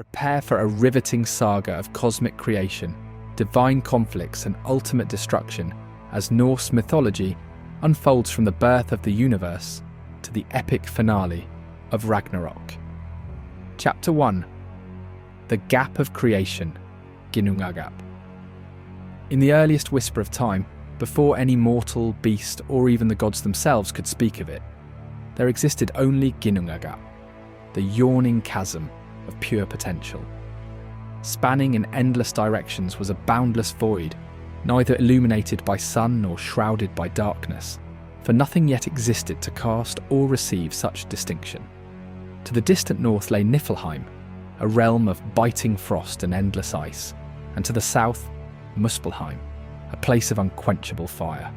Prepare for a riveting saga of cosmic creation, divine conflicts and ultimate destruction as Norse mythology unfolds from the birth of the universe to the epic finale of Ragnarok. Chapter 1. The Gap of Creation, Ginnungagap. In the earliest whisper of time, before any mortal, beast, or even the gods themselves could speak of it, there existed only Ginnungagap, the yawning chasm of pure potential. Spanning in endless directions was a boundless void, neither illuminated by sun nor shrouded by darkness, for nothing yet existed to cast or receive such distinction. To the distant north lay Niflheim, a realm of biting frost and endless ice, and to the south, Muspelheim, a place of unquenchable fire.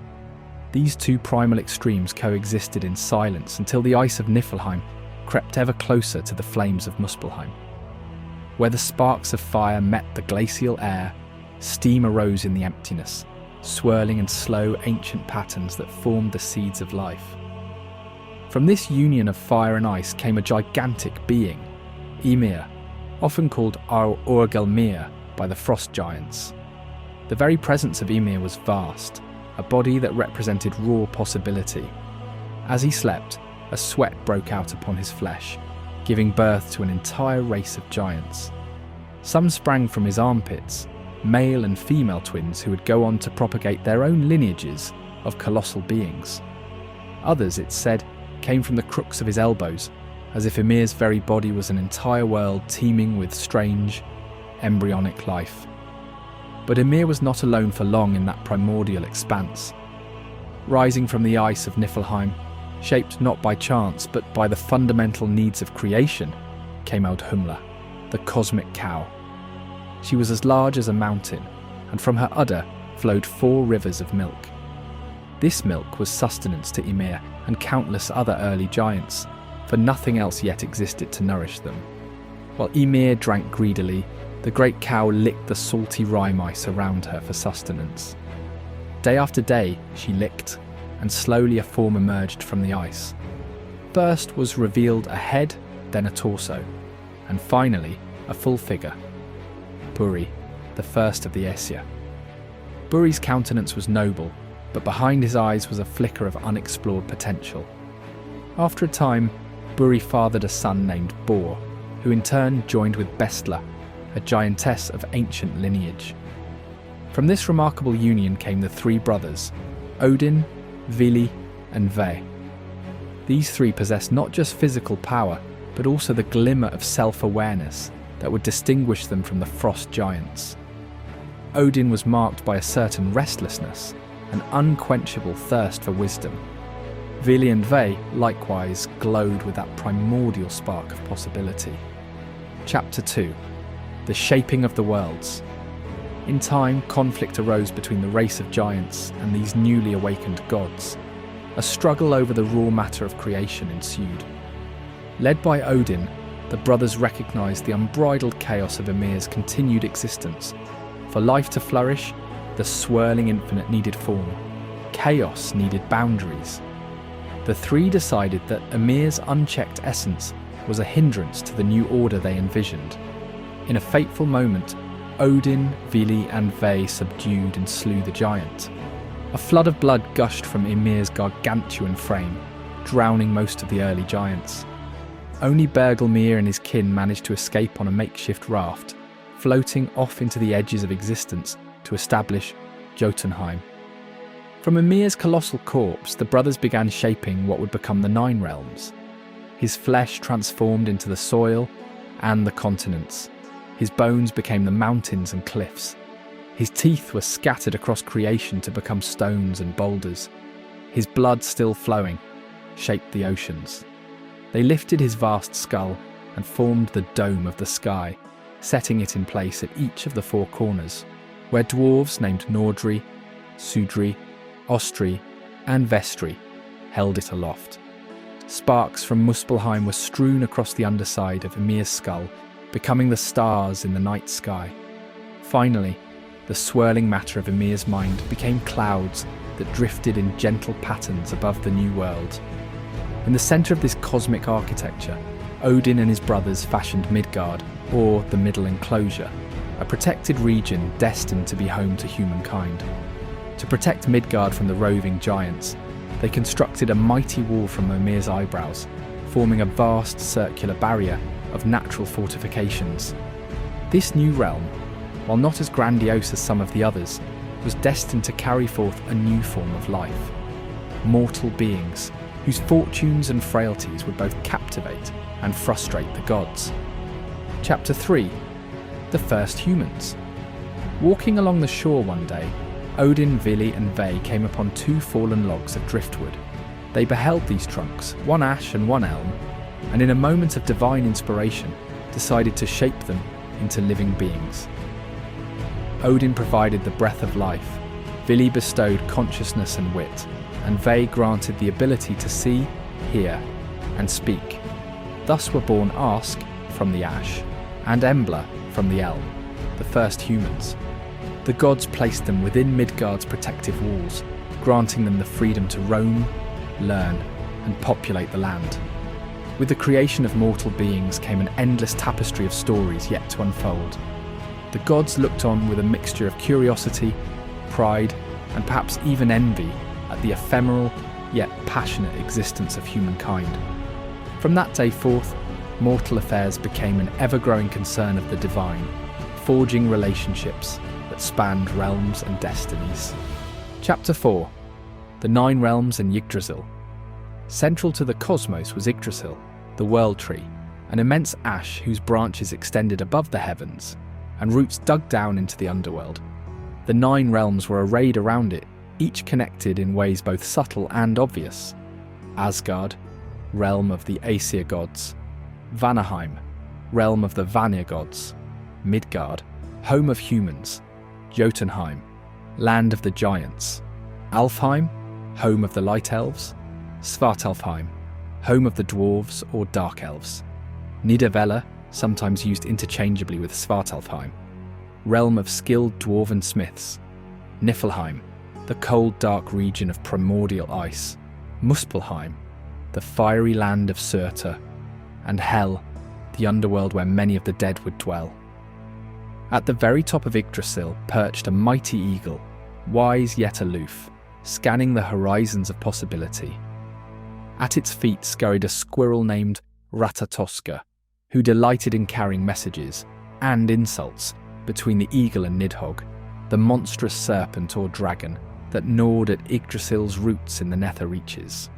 These two primal extremes coexisted in silence until the ice of Niflheim crept ever closer to the flames of Muspelheim. Where the sparks of fire met the glacial air, steam arose in the emptiness, swirling in slow ancient patterns that formed the seeds of life. From this union of fire and ice came a gigantic being, Ymir, often called Ymir by the frost giants. The very presence of Ymir was vast, a body that represented raw possibility. As he slept, a sweat broke out upon his flesh, giving birth to an entire race of giants. Some sprang from his armpits, male and female twins who would go on to propagate their own lineages of colossal beings. Others, it's said, came from the crooks of his elbows, as if Ymir's very body was an entire world teeming with strange, embryonic life. But Ymir was not alone for long in that primordial expanse. Rising from the ice of Niflheim, shaped not by chance but by the fundamental needs of creation, came Humla, the cosmic cow. She was as large as a mountain, and from her udder flowed 4 rivers of milk. This milk was sustenance to Ymir and countless other early giants, for nothing else yet existed to nourish them. While Ymir drank greedily, the great cow licked the salty rime ice around her for sustenance. Day after day she licked, and slowly a form emerged from the ice. First was revealed a head, then a torso, and finally a full figure. Buri, the first of the Aesir. Buri's countenance was noble, but behind his eyes was a flicker of unexplored potential. After a time, Buri fathered a son named Bor, who in turn joined with Bestla, a giantess of ancient lineage. From this remarkable union came the 3 brothers, Odin, Vili, and Ve. These 3 possessed not just physical power, but also the glimmer of self-awareness that would distinguish them from the frost giants. Odin was marked by a certain restlessness, an unquenchable thirst for wisdom. Vili and Ve likewise glowed with that primordial spark of possibility. Chapter 2. The Shaping of the Worlds. In time, conflict arose between the race of giants and these newly awakened gods. A struggle over the raw matter of creation ensued. Led by Odin, the brothers recognized the unbridled chaos of Ymir's continued existence. For life to flourish, the swirling infinite needed form. Chaos needed boundaries. The 3 decided that Ymir's unchecked essence was a hindrance to the new order they envisioned. In a fateful moment, Odin, Vili, and Ve subdued and slew the giant. A flood of blood gushed from Ymir's gargantuan frame, drowning most of the early giants. Only Bergelmir and his kin managed to escape on a makeshift raft, floating off into the edges of existence to establish Jotunheim. From Ymir's colossal corpse, the brothers began shaping what would become the 9 realms. His flesh transformed into the soil and the continents. His bones became the mountains and cliffs. His teeth were scattered across creation to become stones and boulders. His blood, still flowing, shaped the oceans. They lifted his vast skull and formed the dome of the sky, setting it in place at each of the 4 corners, where dwarves named Nordri, Sudri, Ostri, and Vestri held it aloft. Sparks from Muspelheim were strewn across the underside of Ymir's skull, becoming the stars in the night sky. Finally, the swirling matter of Ymir's mind became clouds that drifted in gentle patterns above the new world. In the centre of this cosmic architecture, Odin and his brothers fashioned Midgard, or the Middle Enclosure, a protected region destined to be home to humankind. To protect Midgard from the roving giants, they constructed a mighty wall from Ymir's eyebrows, forming a vast circular barrier of natural fortifications. This new realm, while not as grandiose as some of the others, was destined to carry forth a new form of life. Mortal beings, whose fortunes and frailties would both captivate and frustrate the gods. Chapter 3. The First Humans. Walking along the shore one day, Odin, Vili and Ve came upon two fallen logs of driftwood. They beheld these trunks, one ash and one elm, and in a moment of divine inspiration, decided to shape them into living beings. Odin provided the breath of life, Vili bestowed consciousness and wit, and Ve granted the ability to see, hear, and speak. Thus were born Ask from the ash, and Embla from the elm, the first humans. The gods placed them within Midgard's protective walls, granting them the freedom to roam, learn, and populate the land. With the creation of mortal beings came an endless tapestry of stories yet to unfold. The gods looked on with a mixture of curiosity, pride, and perhaps even envy at the ephemeral yet passionate existence of humankind. From that day forth, mortal affairs became an ever-growing concern of the divine, forging relationships that spanned realms and destinies. Chapter 4. The Nine Realms and Yggdrasil. Central to the cosmos was Yggdrasil, the World Tree, an immense ash whose branches extended above the heavens and roots dug down into the underworld. The nine realms were arrayed around it, each connected in ways both subtle and obvious. Asgard, realm of the Aesir gods. Vanaheim, realm of the Vanir gods. Midgard, home of humans. Jotunheim, land of the giants. Alfheim, home of the light elves. Svartalfheim, home of the dwarves or dark elves. Nidavellir, sometimes used interchangeably with Svartalfheim, realm of skilled dwarven smiths. Niflheim, the cold dark region of primordial ice. Muspelheim, the fiery land of Surtur. And Hel, the underworld where many of the dead would dwell. At the very top of Yggdrasil perched a mighty eagle, wise yet aloof, scanning the horizons of possibility. At its feet scurried a squirrel named Ratatoska, who delighted in carrying messages and insults between the eagle and Nidhogg, the monstrous serpent or dragon that gnawed at Yggdrasil's roots in the nether reaches.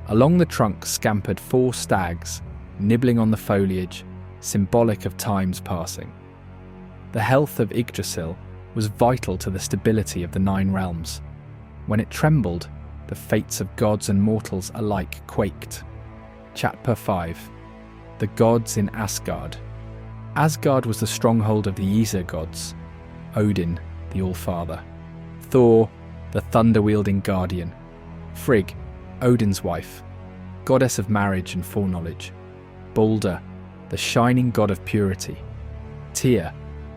Along the trunk scampered four stags, nibbling on the foliage, symbolic of time's passing. The health of Yggdrasil was vital to the stability of the nine realms. When it trembled, the fates of gods and mortals alike quaked. Chapter 5. The Gods in Asgard. Asgard was the stronghold of the Aesir gods. Odin, the All-Father. Thor, the thunder-wielding guardian. Frigg, Odin's wife, goddess of marriage and foreknowledge. Balder, the shining god of purity. Tyr,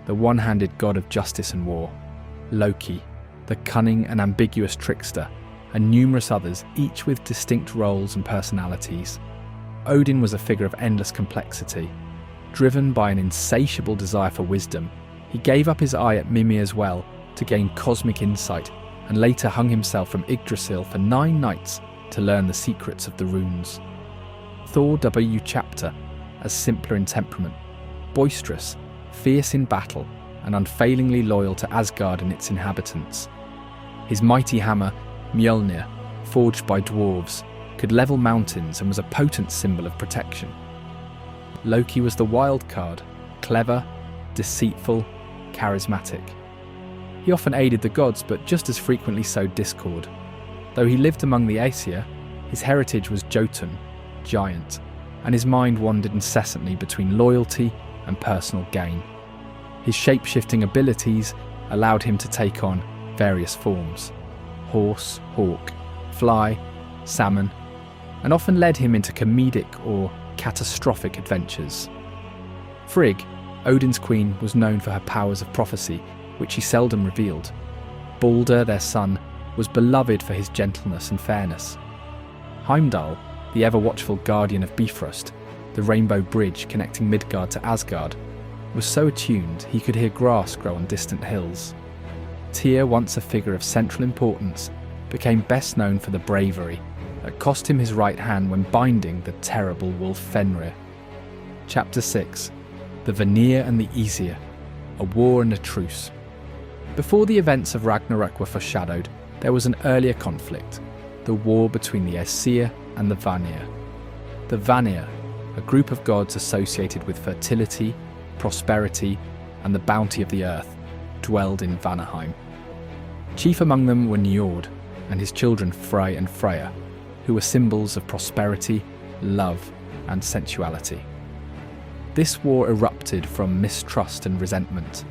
the one-handed god of justice and war. Loki, the cunning and ambiguous trickster, and numerous others, each with distinct roles and personalities. Odin was a figure of endless complexity. Driven by an insatiable desire for wisdom, he gave up his eye at Mimir's well to gain cosmic insight, and later hung himself from Yggdrasil for 9 nights to learn the secrets of the runes. Thor W. Chapter, as simpler in temperament, boisterous, fierce in battle, and unfailingly loyal to Asgard and its inhabitants. His mighty hammer, Mjölnir, forged by dwarves, could level mountains and was a potent symbol of protection. Loki was the wild card, clever, deceitful, charismatic. He often aided the gods, but just as frequently sowed discord. Though he lived among the Aesir, his heritage was Jotun, giant, and his mind wandered incessantly between loyalty and personal gain. His shape-shifting abilities allowed him to take on various forms: horse, hawk, fly, salmon, and often led him into comedic or catastrophic adventures. Frigg, Odin's queen, was known for her powers of prophecy, which he seldom revealed. Balder, their son, was beloved for his gentleness and fairness. Heimdall, the ever-watchful guardian of Bifrost, the rainbow bridge connecting Midgard to Asgard, was so attuned he could hear grass grow on distant hills. Tyr, once a figure of central importance, became best known for the bravery that cost him his right hand when binding the terrible wolf Fenrir. Chapter 6. The Vanir and the Aesir, a war and a truce. Before the events of Ragnarok were foreshadowed, there was an earlier conflict, the war between the Aesir and the Vanir. The Vanir, a group of gods associated with fertility, prosperity, and the bounty of the earth, dwelled in Vanaheim. Chief among them were Njord and his children Frey and Freya, who were symbols of prosperity, love, and sensuality. This war erupted from mistrust and resentment.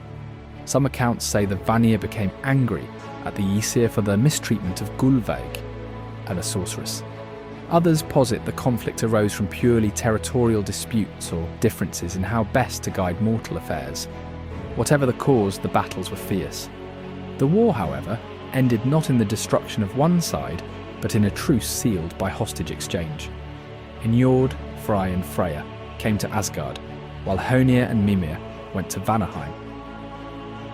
Some accounts say the Vanir became angry at the Aesir for their mistreatment of Gullveig, and a sorceress. Others posit the conflict arose from purely territorial disputes or differences in how best to guide mortal affairs. Whatever the cause, the battles were fierce. The war, however, ended not in the destruction of one side, but in a truce sealed by hostage exchange. Njord, Frey and Freya came to Asgard, while Ymir and Mimir went to Vanaheim.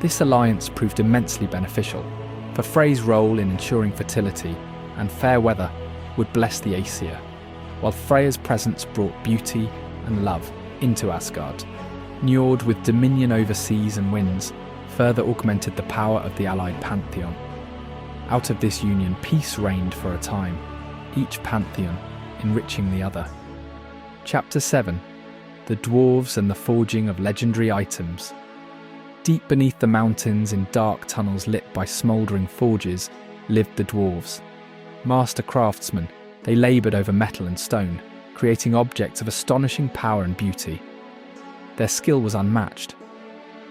This alliance proved immensely beneficial, for Frey's role in ensuring fertility and fair weather would bless the Aesir, while Freya's presence brought beauty and love into Asgard. Njord, with dominion over seas and winds, further augmented the power of the allied pantheon. Out of this union, peace reigned for a time, each pantheon enriching the other. Chapter 7. The Dwarves and the Forging of Legendary Items. Deep beneath the mountains, in dark tunnels lit by smouldering forges, lived the dwarves. Master craftsmen, they laboured over metal and stone, creating objects of astonishing power and beauty. Their skill was unmatched.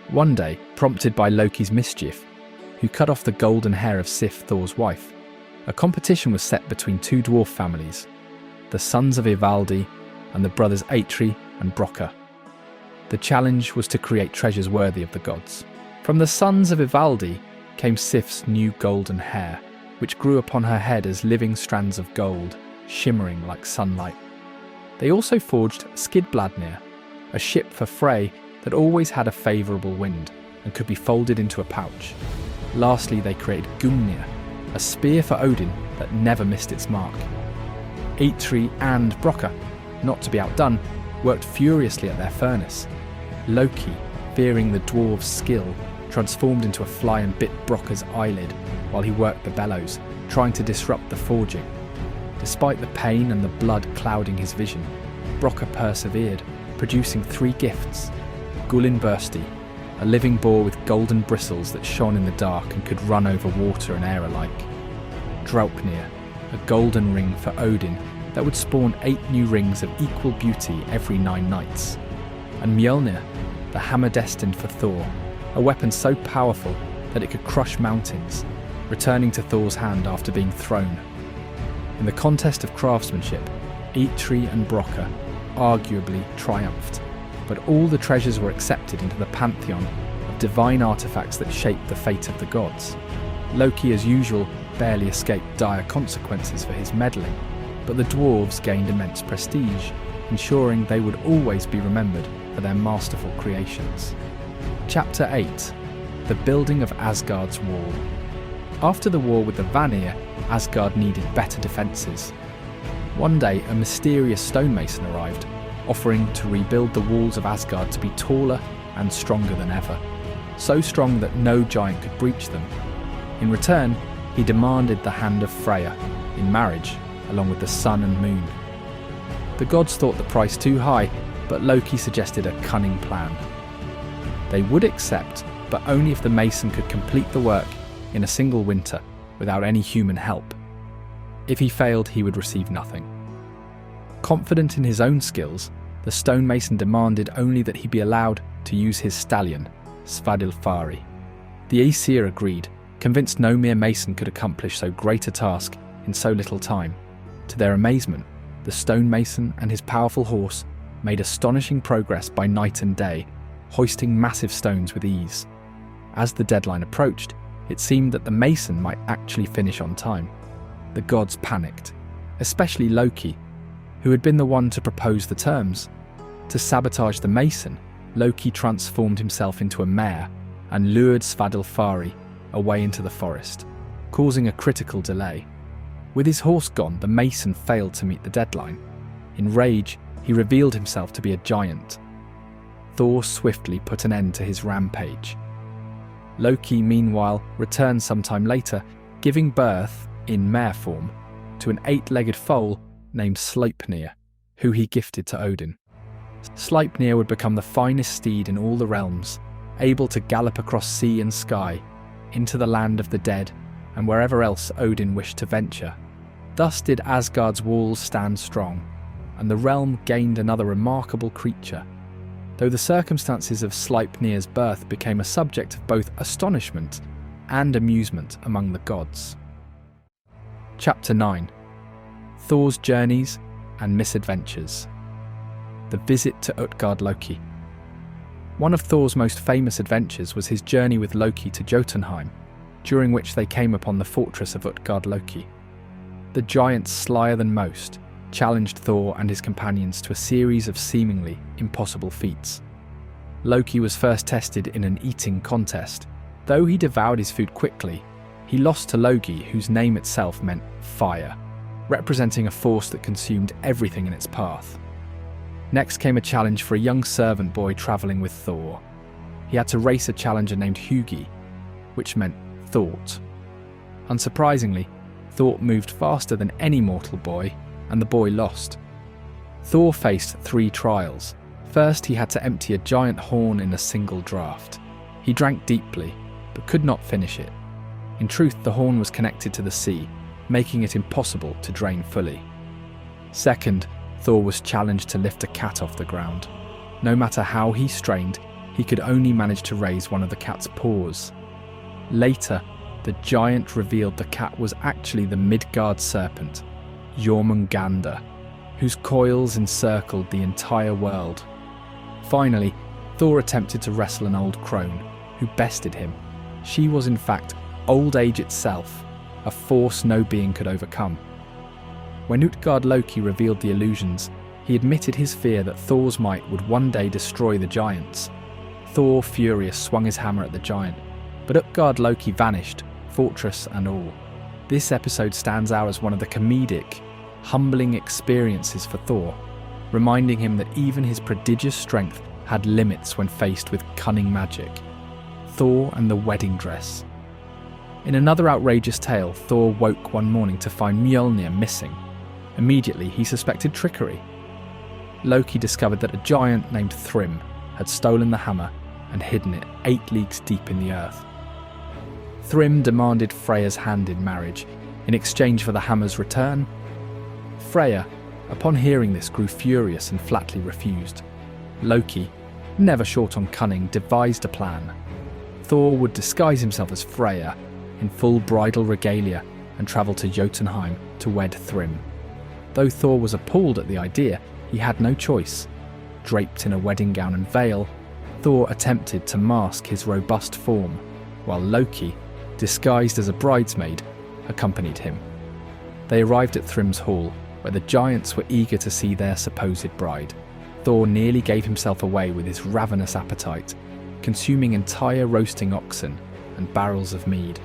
One day, prompted by Loki's mischief, who cut off the golden hair of Sif, Thor's wife, a competition was set between two dwarf families, the sons of Ivaldi and the brothers Eitri and Brokkr. The challenge was to create treasures worthy of the gods. From the sons of Ivaldi came Sif's new golden hair, which grew upon her head as living strands of gold, shimmering like sunlight. They also forged Skidbladnir, a ship for Frey that always had a favourable wind and could be folded into a pouch. Lastly, they created Gungnir, a spear for Odin that never missed its mark. Eitri and Brokkr, not to be outdone, worked furiously at their furnace. Loki, fearing the dwarves' skill, transformed into a fly and bit Brokkr's eyelid while he worked the bellows, trying to disrupt the forging. Despite the pain and the blood clouding his vision, Brokkr persevered, producing 3 gifts: Gullinbursti, a living boar with golden bristles that shone in the dark and could run over water and air alike; Draupnir, a golden ring for Odin that would spawn 8 new rings of equal beauty every 9 nights; and Mjölnir, the hammer destined for Thor, a weapon so powerful that it could crush mountains, returning to Thor's hand after being thrown. In the contest of craftsmanship, Eitri and Brokkr arguably triumphed, but all the treasures were accepted into the pantheon of divine artifacts that shaped the fate of the gods. Loki, as usual, barely escaped dire consequences for his meddling, but the dwarves gained immense prestige, ensuring they would always be remembered for their masterful creations. Chapter 8. The Building of Asgard's Wall. After the war with the Vanir, Asgard needed better defences. One day, a mysterious stonemason arrived, offering to rebuild the walls of Asgard to be taller and stronger than ever, so strong that no giant could breach them. In return, he demanded the hand of Freya in marriage, along with the sun and moon. The gods thought the price too high, but Loki suggested a cunning plan. They would accept, but only if the mason could complete the work in a single winter without any human help. If he failed, he would receive nothing. Confident in his own skills, the stonemason demanded only that he be allowed to use his stallion, Svadilfari. The Aesir agreed, convinced no mere mason could accomplish so great a task in so little time. To their amazement, the stonemason and his powerful horse made astonishing progress by night and day, hoisting massive stones with ease. As the deadline approached, it seemed that the mason might actually finish on time. The gods panicked, especially Loki, who had been the one to propose the terms. To sabotage the mason, Loki transformed himself into a mare and lured Svadilfari away into the forest, causing a critical delay. With his horse gone, the mason failed to meet the deadline. In rage, he revealed himself to be a giant. Thor swiftly put an end to his rampage. Loki, meanwhile, returned sometime later, giving birth, in mare form, to an 8-legged foal named Sleipnir, who he gifted to Odin. Sleipnir would become the finest steed in all the realms, able to gallop across sea and sky, into the land of the dead, and wherever else Odin wished to venture. Thus did Asgard's walls stand strong, and the realm gained another remarkable creature, though the circumstances of Sleipnir's birth became a subject of both astonishment and amusement among the gods. Chapter 9. Thor's Journeys and Misadventures. The Visit to Utgard-Loki. One of Thor's most famous adventures was his journey with Loki to Jotunheim, during which they came upon the fortress of Utgard-Loki. The giant, slyer than most, challenged Thor and his companions to a series of seemingly impossible feats. Loki was first tested in an eating contest. Though he devoured his food quickly, he lost to Loki, whose name itself meant fire, representing a force that consumed everything in its path. Next came a challenge for a young servant boy travelling with Thor. He had to race a challenger named Hugi, which meant thought. Unsurprisingly, Thor moved faster than any mortal boy, and the boy lost. Thor faced 3 trials. First, he had to empty a giant horn in a single draught. He drank deeply, but could not finish it. In truth, the horn was connected to the sea, making it impossible to drain fully. Second, Thor was challenged to lift a cat off the ground. No matter how he strained, he could only manage to raise one of the cat's paws. Later, the giant revealed the cat was actually the Midgard serpent, Jormungandr, whose coils encircled the entire world. Finally, Thor attempted to wrestle an old crone, who bested him. She was in fact old age itself, a force no being could overcome. When Utgard-Loki revealed the illusions, he admitted his fear that Thor's might would one day destroy the giants. Thor, furious, swung his hammer at the giant, but Utgard-Loki vanished, fortress and all. This episode stands out as one of the comedic, humbling experiences for Thor, reminding him that even his prodigious strength had limits when faced with cunning magic. Thor and the wedding dress. In another outrageous tale, Thor woke one morning to find Mjölnir missing. Immediately, he suspected trickery. Loki discovered that a giant named Thrym had stolen the hammer and hidden it 8 leagues deep in the earth. Thrym demanded Freya's hand in marriage, in exchange for the hammer's return. Freya, upon hearing this, grew furious and flatly refused. Loki, never short on cunning, devised a plan. Thor would disguise himself as Freya in full bridal regalia and travel to Jotunheim to wed Thrym. Though Thor was appalled at the idea, he had no choice. Draped in a wedding gown and veil, Thor attempted to mask his robust form, while Loki, disguised as a bridesmaid, accompanied him. They arrived at Thrym's hall, where the giants were eager to see their supposed bride. Thor nearly gave himself away with his ravenous appetite, consuming entire roasting oxen and barrels of mead.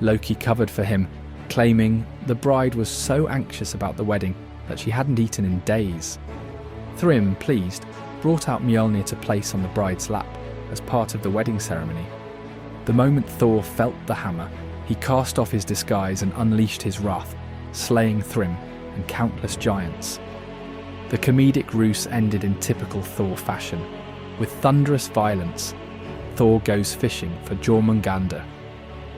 Loki covered for him, claiming the bride was so anxious about the wedding that she hadn't eaten in days. Thrym, pleased, brought out Mjölnir to place on the bride's lap as part of the wedding ceremony. The moment Thor felt the hammer, he cast off his disguise and unleashed his wrath, slaying Thrym and countless giants. The comedic ruse ended in typical Thor fashion. With thunderous violence, Thor goes fishing for Jormungandr.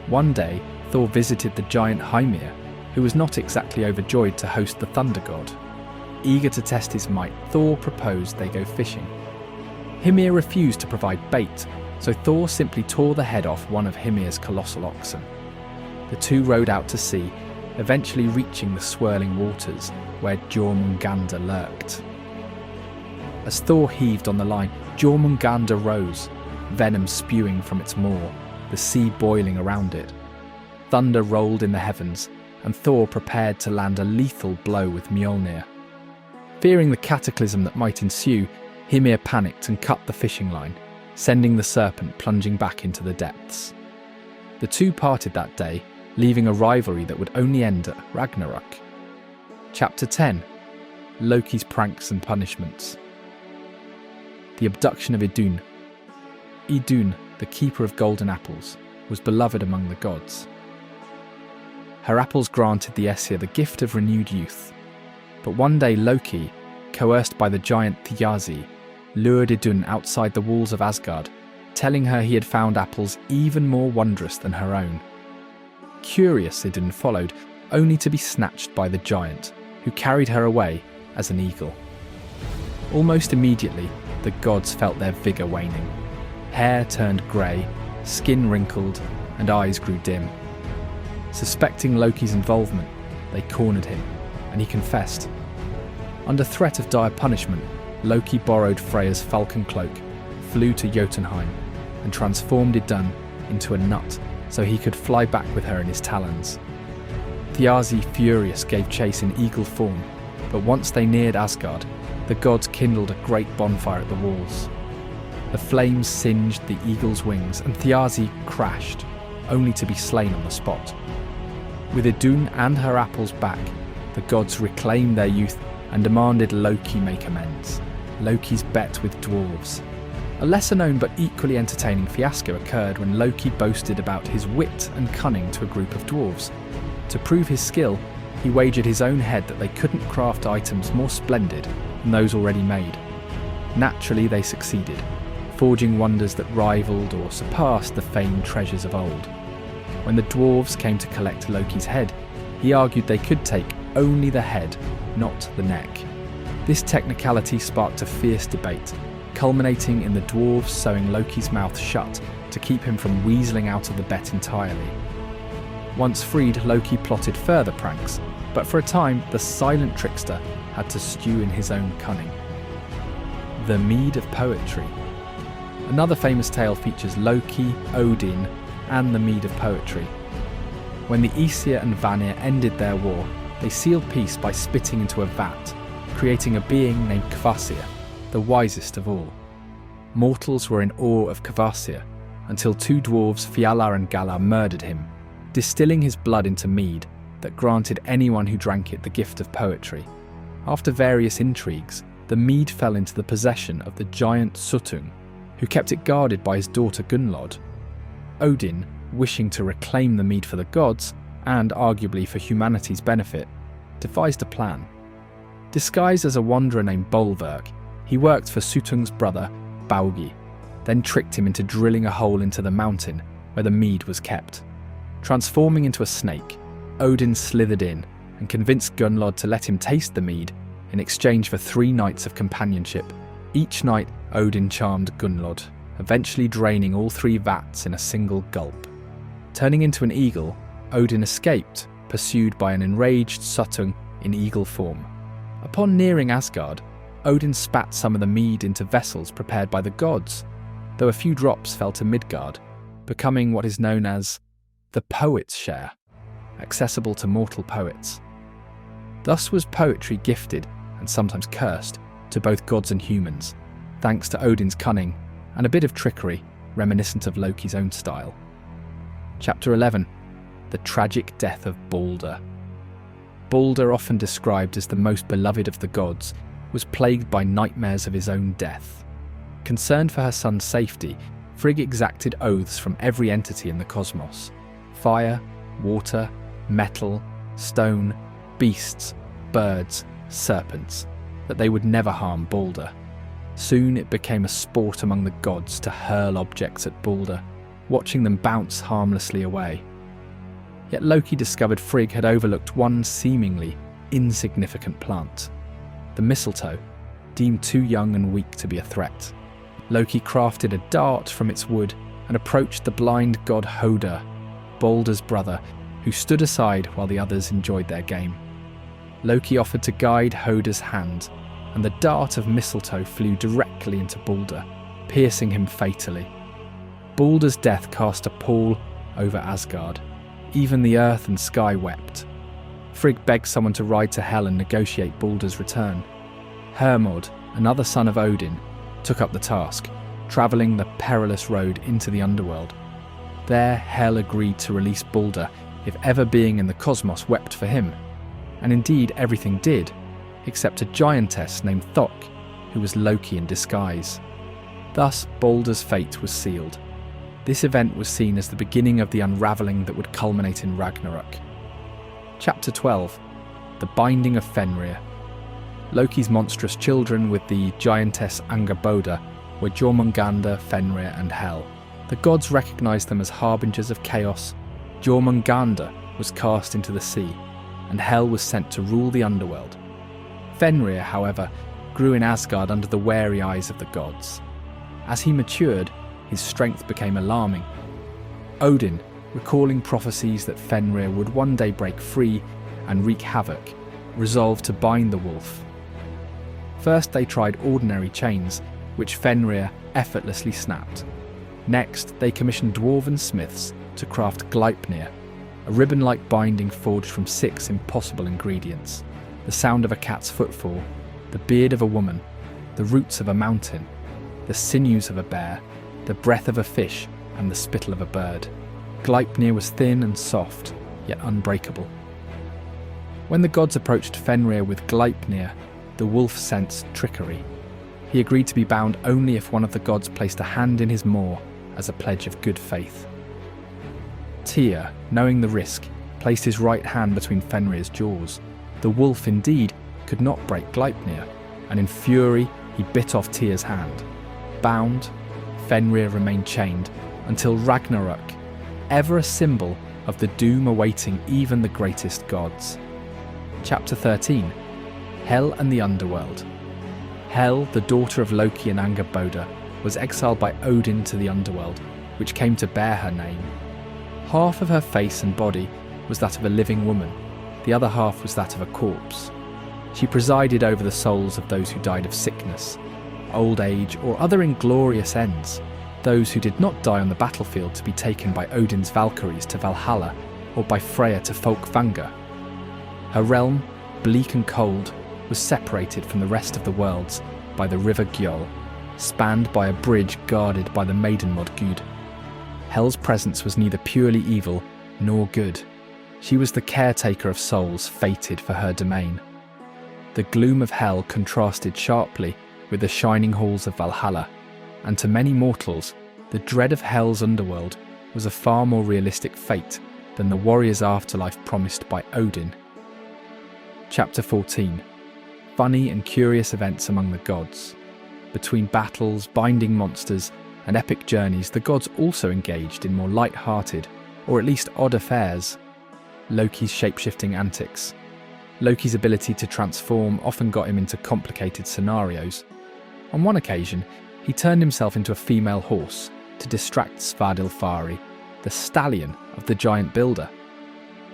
One day, Thor visited the giant Ymir, who was not exactly overjoyed to host the thunder god. Eager to test his might, Thor proposed they go fishing. Ymir refused to provide bait, so Thor simply tore the head off one of Hymir's colossal oxen. The two rowed out to sea, eventually reaching the swirling waters where Jormungandr lurked. As Thor heaved on the line, Jormungandr rose, venom spewing from its maw, the sea boiling around it. Thunder rolled in the heavens, and Thor prepared to land a lethal blow with Mjölnir. Fearing the cataclysm that might ensue, Ymir panicked and cut the fishing line, sending the serpent plunging back into the depths. The two parted that day, leaving a rivalry that would only end at Ragnarok. Chapter 10. Loki's pranks and punishments. The abduction of Idun. Idun, the keeper of golden apples, was beloved among the gods. Her apples granted the Aesir the gift of renewed youth. But one day Loki, coerced by the giant Thiazi, lured Idun outside the walls of Asgard, telling her he had found apples even more wondrous than her own. Curious, Idun followed, only to be snatched by the giant, who carried her away as an eagle. Almost immediately, the gods felt their vigour waning. Hair turned grey, skin wrinkled, and eyes grew dim. Suspecting Loki's involvement, they cornered him, and he confessed. Under threat of dire punishment, Loki borrowed Freya's falcon cloak, flew to Jotunheim, and transformed Idun into a nut so he could fly back with her in his talons. Thiazi, furious, gave chase in eagle form, but once they neared Asgard, the gods kindled a great bonfire at the walls. The flames singed the eagle's wings, and Thiazi crashed, only to be slain on the spot. With Idun and her apples back, the gods reclaimed their youth and demanded Loki make amends. Loki's bet with dwarves. A lesser-known but equally entertaining fiasco occurred when Loki boasted about his wit and cunning to a group of dwarves. To prove his skill, he wagered his own head that they couldn't craft items more splendid than those already made. Naturally, they succeeded, forging wonders that rivaled or surpassed the famed treasures of old. When the dwarves came to collect Loki's head, he argued they could take only the head, not the neck. This technicality sparked a fierce debate, culminating in the dwarves sewing Loki's mouth shut to keep him from weaseling out of the bet entirely. Once freed, Loki plotted further pranks, but for a time the silent trickster had to stew in his own cunning. The Mead of Poetry. Another famous tale features Loki, Odin, and the Mead of Poetry. When the Aesir and Vanir ended their war, they sealed peace by spitting into a vat, creating a being named Kvasir, the wisest of all. Mortals were in awe of Kvasir, until two dwarves, Fjalar and Galar, murdered him, distilling his blood into mead that granted anyone who drank it the gift of poetry. After various intrigues, the mead fell into the possession of the giant Suttung, who kept it guarded by his daughter Gunnlod. Odin, wishing to reclaim the mead for the gods, and arguably for humanity's benefit, devised a plan. Disguised as a wanderer named Bolverk, he worked for Suttung's brother, Baugi, then tricked him into drilling a hole into the mountain where the mead was kept. Transforming into a snake, Odin slithered in and convinced Gunnlod to let him taste the mead in exchange for 3 nights of companionship. Each night, Odin charmed Gunnlod, eventually draining all 3 vats in a single gulp. Turning into an eagle, Odin escaped, pursued by an enraged Suttung in eagle form. Upon nearing Asgard, Odin spat some of the mead into vessels prepared by the gods, though a few drops fell to Midgard, becoming what is known as the poet's share, accessible to mortal poets. Thus was poetry gifted, and sometimes cursed, to both gods and humans, thanks to Odin's cunning and a bit of trickery reminiscent of Loki's own style. Chapter 11. The tragic death of Balder. Balder, often described as the most beloved of the gods, was plagued by nightmares of his own death. Concerned for her son's safety, Frigg exacted oaths from every entity in the cosmos: fire, water, metal, stone, beasts, birds, serpents, that they would never harm Balder. Soon it became a sport among the gods to hurl objects at Balder, watching them bounce harmlessly away. Yet Loki discovered Frigg had overlooked one seemingly insignificant plant, the mistletoe, deemed too young and weak to be a threat. Loki crafted a dart from its wood and approached the blind god Hoder, Balder's brother, who stood aside while the others enjoyed their game. Loki offered to guide Hoder's hand, and the dart of mistletoe flew directly into Balder, piercing him fatally. Balder's death cast a pall over Asgard. Even the earth and sky wept. Frigg begged someone to ride to Hel and negotiate Balder's return. Hermod, another son of Odin, took up the task, travelling the perilous road into the underworld. There, Hel agreed to release Balder if ever being in the cosmos wept for him, and indeed everything did, except a giantess named Thok, who was Loki in disguise. Thus, Balder's fate was sealed. This event was seen as the beginning of the unravelling that would culminate in Ragnarok. Chapter 12. The Binding of Fenrir. Loki's monstrous children with the giantess Angerboda were Jormungandr, Fenrir and Hel. The gods recognised them as harbingers of chaos. Jormungandr was cast into the sea, and Hel was sent to rule the underworld. Fenrir, however, grew in Asgard under the wary eyes of the gods. As he matured, his strength became alarming. Odin, recalling prophecies that Fenrir would one day break free and wreak havoc, resolved to bind the wolf. First they tried ordinary chains, which Fenrir effortlessly snapped. Next, they commissioned dwarven smiths to craft Gleipnir, a ribbon-like binding forged from 6 impossible ingredients: the sound of a cat's footfall, the beard of a woman, the roots of a mountain, the sinews of a bear, the breath of a fish, and the spittle of a bird. Gleipnir was thin and soft, yet unbreakable. When the gods approached Fenrir with Gleipnir, the wolf sensed trickery. He agreed to be bound only if one of the gods placed a hand in his maw as a pledge of good faith. Tyr, knowing the risk, placed his right hand between Fenrir's jaws. The wolf, indeed, could not break Gleipnir, and in fury he bit off Tyr's hand. Bound, Fenrir remained chained until Ragnarok, ever a symbol of the doom awaiting even the greatest gods. Chapter 13. Hel and the Underworld. Hel, the daughter of Loki and Angerboda, was exiled by Odin to the underworld, which came to bear her name. Half of her face and body was that of a living woman, the other half was that of a corpse. She presided over the souls of those who died of sickness, old age, or other inglorious ends, those who did not die on the battlefield to be taken by Odin's Valkyries to Valhalla, or by Freya to Folkvanga. Her realm, bleak and cold, was separated from the rest of the worlds by the river Gjöll, spanned by a bridge guarded by the maiden Modgud. Hel's presence was neither purely evil nor good. She was the caretaker of souls fated for her domain. The gloom of Hel contrasted sharply with the shining halls of Valhalla, and to many mortals, the dread of Hel's underworld was a far more realistic fate than the warrior's afterlife promised by Odin. Chapter 14. Funny and curious events among the gods. Between battles, binding monsters, and epic journeys, the gods also engaged in more light-hearted, or at least odd affairs. Loki's shape-shifting antics. Loki's ability to transform often got him into complicated scenarios. On one occasion, he turned himself into a female horse to distract Svadilfari, the stallion of the giant builder.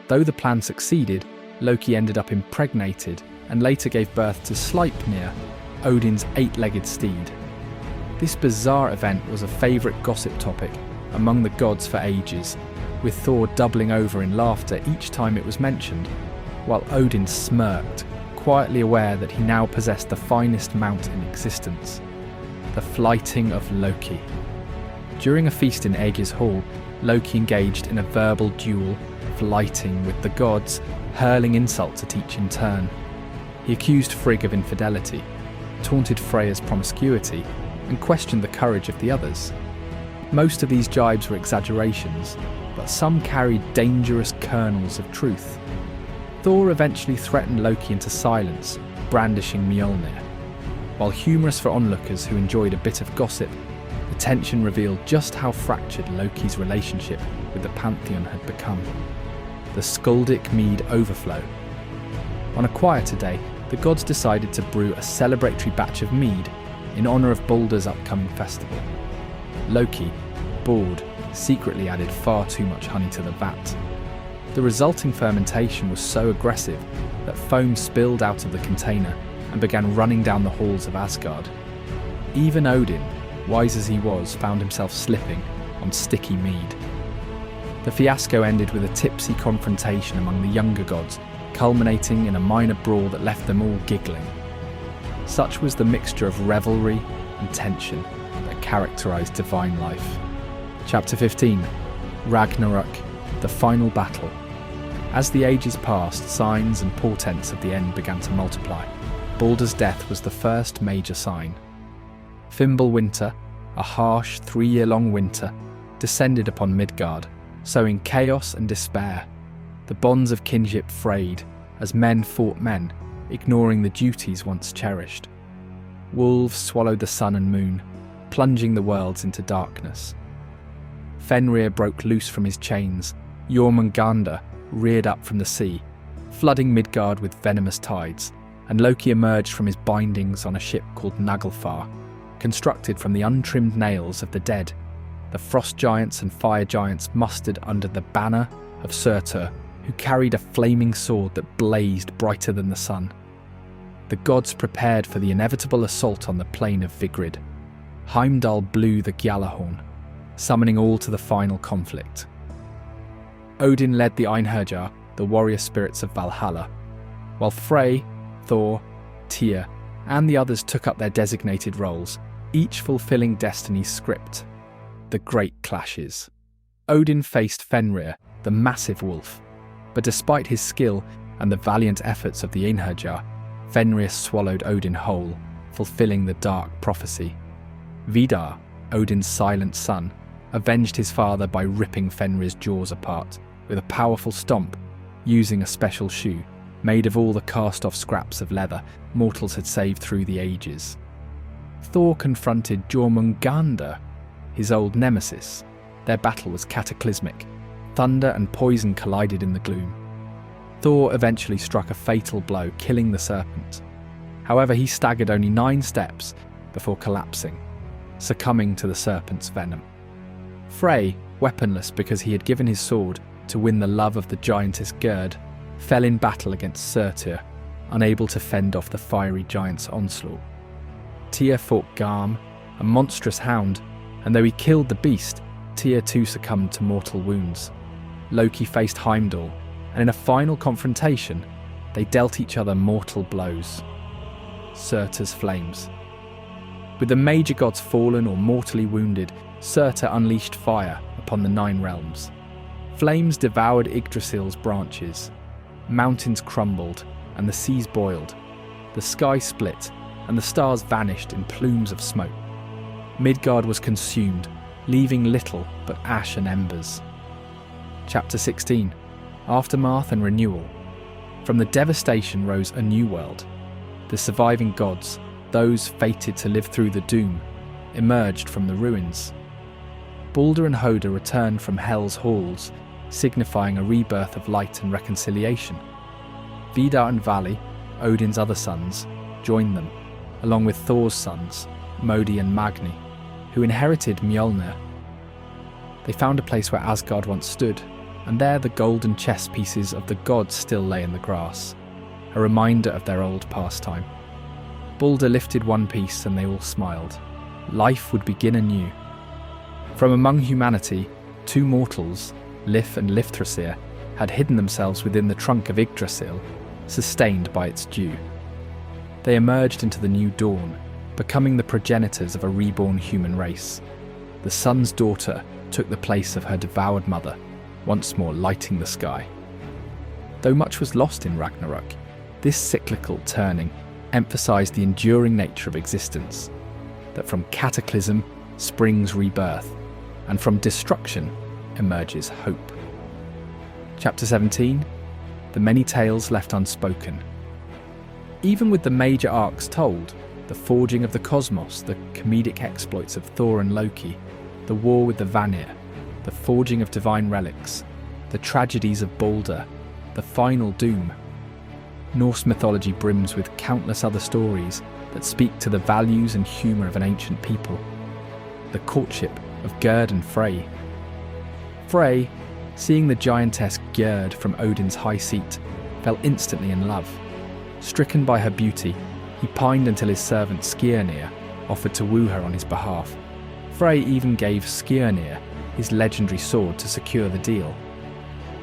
Though the plan succeeded, Loki ended up impregnated and later gave birth to Sleipnir, Odin's 8-legged steed. This bizarre event was a favourite gossip topic among the gods for ages, with Thor doubling over in laughter each time it was mentioned, while Odin smirked, quietly aware that he now possessed the finest mount in existence, the flighting of Loki. During a feast in Aegir's hall, Loki engaged in a verbal duel, flighting with the gods, hurling insults at each in turn. He accused Frigg of infidelity, taunted Freya's promiscuity, and questioned the courage of the others. Most of these jibes were exaggerations, but some carried dangerous kernels of truth. Thor eventually threatened Loki into silence, brandishing Mjölnir. While humorous for onlookers who enjoyed a bit of gossip, the tension revealed just how fractured Loki's relationship with the pantheon had become. The Skaldic mead overflow. On a quieter day, the gods decided to brew a celebratory batch of mead in honour of Balder's upcoming festival. Loki, bored, secretly added far too much honey to the vat. The resulting fermentation was so aggressive that foam spilled out of the container and began running down the halls of Asgard. Even Odin, wise as he was, found himself slipping on sticky mead. The fiasco ended with a tipsy confrontation among the younger gods, culminating in a minor brawl that left them all giggling. Such was the mixture of revelry, and tension that characterized divine life. Chapter 15. Ragnarok, the final battle. As the ages passed, signs and portents of the end began to multiply. Baldur's death was the first major sign. Fimbulwinter, a harsh 3-year-long winter, descended upon Midgard, sowing chaos and despair. The bonds of kinship frayed as men fought men, ignoring the duties once cherished. Wolves swallowed the sun and moon, plunging the worlds into darkness. Fenrir broke loose from his chains. Jormungandr reared up from the sea, flooding Midgard with venomous tides, and Loki emerged from his bindings on a ship called Naglfar, constructed from the untrimmed nails of the dead. The frost giants and fire giants mustered under the banner of Surtur, who carried a flaming sword that blazed brighter than the sun. The gods prepared for the inevitable assault on the plain of Vigrid. Heimdall blew the Gjallarhorn, summoning all to the final conflict. Odin led the Einherjar, the warrior spirits of Valhalla, while Frey, Thor, Tyr, and the others took up their designated roles, each fulfilling destiny's script. The Great Clashes. Odin faced Fenrir, the massive wolf, but despite his skill and the valiant efforts of the Einherjar, Fenrir swallowed Odin whole, fulfilling the dark prophecy. Vidar, Odin's silent son, avenged his father by ripping Fenrir's jaws apart with a powerful stomp, using a special shoe made of all the cast-off scraps of leather mortals had saved through the ages. Thor confronted Jormungandr, his old nemesis. Their battle was cataclysmic. Thunder and poison collided in the gloom. Thor eventually struck a fatal blow, killing the serpent. However, he staggered only 9 steps before collapsing, succumbing to the serpent's venom. Frey, weaponless because he had given his sword to win the love of the giantess Gerd, fell in battle against Surtur, unable to fend off the fiery giant's onslaught. Tyr fought Garm, a monstrous hound, and though he killed the beast, Tyr too succumbed to mortal wounds. Loki faced Heimdall, and in a final confrontation, they dealt each other mortal blows. Surtur's flames. With the major gods fallen or mortally wounded, Surtur unleashed fire upon the 9 realms. Flames devoured Yggdrasil's branches. Mountains crumbled, and the seas boiled. The sky split, and the stars vanished in plumes of smoke. Midgard was consumed, leaving little but ash and embers. Chapter 16. Aftermath and Renewal. From the devastation rose a new world. The surviving gods, those fated to live through the doom, emerged from the ruins. Balder and Hoder returned from Hel's halls, signifying a rebirth of light and reconciliation. Vidar and Vili, Odin's other sons, joined them, along with Thor's sons, Modi and Magni, who inherited Mjölnir. They found a place where Asgard once stood, and there the golden chess pieces of the gods still lay in the grass, a reminder of their old pastime. Balder lifted one piece and they all smiled. Life would begin anew. From among humanity, 2 mortals, Lif and Lifthrasir, had hidden themselves within the trunk of Yggdrasil, sustained by its dew. They emerged into the new dawn, becoming the progenitors of a reborn human race. The sun's daughter took the place of her devoured mother, once more lighting the sky. Though much was lost in Ragnarok, this cyclical turning emphasized the enduring nature of existence, that from cataclysm springs rebirth, and from destruction emerges hope. Chapter 17. The many tales left unspoken. Even with the major arcs told, the forging of the cosmos, the comedic exploits of Thor and Loki, the war with the Vanir, the forging of divine relics, the tragedies of Balder, the final doom, Norse mythology brims with countless other stories that speak to the values and humour of an ancient people. The courtship of Gerd and Frey. Frey, seeing the giantess Gerd from Odin's high seat, fell instantly in love. Stricken by her beauty, he pined until his servant Skirnir offered to woo her on his behalf. Frey even gave Skirnir his legendary sword to secure the deal.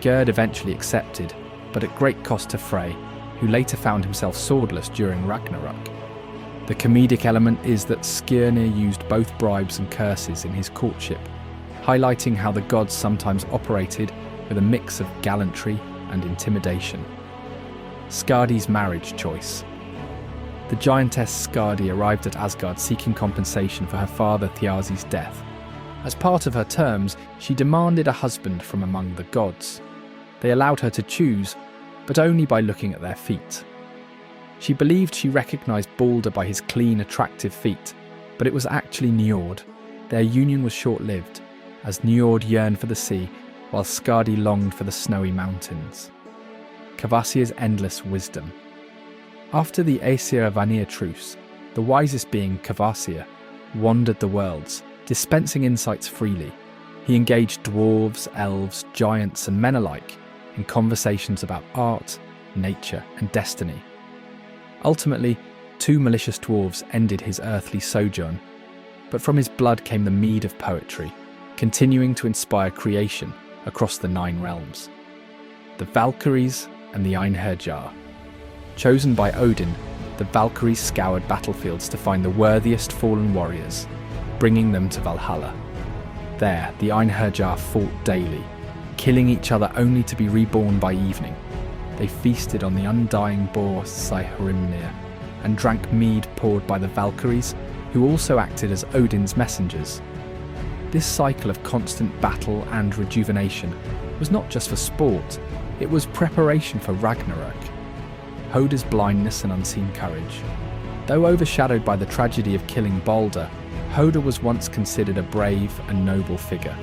Gerd eventually accepted, but at great cost to Frey, who later found himself swordless during Ragnarok. The comedic element is that Skirnir used both bribes and curses in his courtship, highlighting how the gods sometimes operated with a mix of gallantry and intimidation. Skardi's marriage choice. The giantess Skardi arrived at Asgard seeking compensation for her father Thiazi's death. As part of her terms, she demanded a husband from among the gods. They allowed her to choose, but only by looking at their feet. She believed she recognised Balder by his clean, attractive feet, but it was actually Njord. Their union was short-lived, as Njord yearned for the sea, while Skardi longed for the snowy mountains. Kvasir's endless wisdom. After the Aesir Vanir truce, the wisest being, Kvasir, wandered the worlds, dispensing insights freely. He engaged dwarves, elves, giants and men alike in conversations about art, nature and destiny. Ultimately, 2 malicious dwarves ended his earthly sojourn, but from his blood came the mead of poetry, continuing to inspire creation across the 9 realms. The Valkyries and the Einherjar. Chosen by Odin, the Valkyries scoured battlefields to find the worthiest fallen warriors, bringing them to Valhalla. There, the Einherjar fought daily, killing each other only to be reborn by evening. They feasted on the undying boar Hrimnir and drank mead poured by the Valkyries, who also acted as Odin's messengers. This cycle of constant battle and rejuvenation was not just for sport, it was preparation for Ragnarok. Hoder's blindness and unseen courage. Though overshadowed by the tragedy of killing Balder, Hoder was once considered a brave and noble figure.